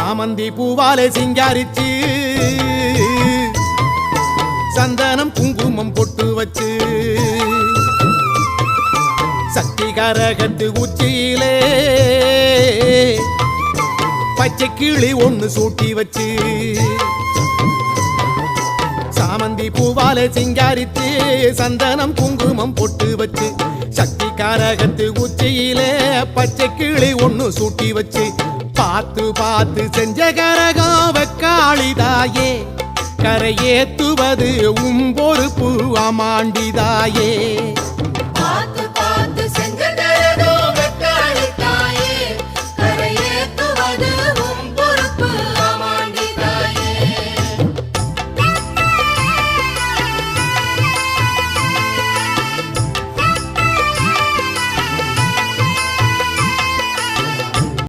சாமந்தி பூவாலே சிங்காரிச்சு சந்தனம் குங்குமம் பொட்டு வச்சு சக்தி கரகத்து உச்சியிலே பச்சை கிளி ஒண்ணு சூட்டி வச்சு சாமந்தி பூவாலே சிங்காரித்து சந்தனம் குங்குமம் பொட்டு வச்சு சக்தி கரகத்து உச்சியிலே பச்சை கிளி ஒண்ணு சூட்டி வச்சு பார்த்து பார்த்து செஞ்ச கரகம் வெக்காளிதாயே கரையேத்துவது பொறுப்பு அமாண்டிதாயே.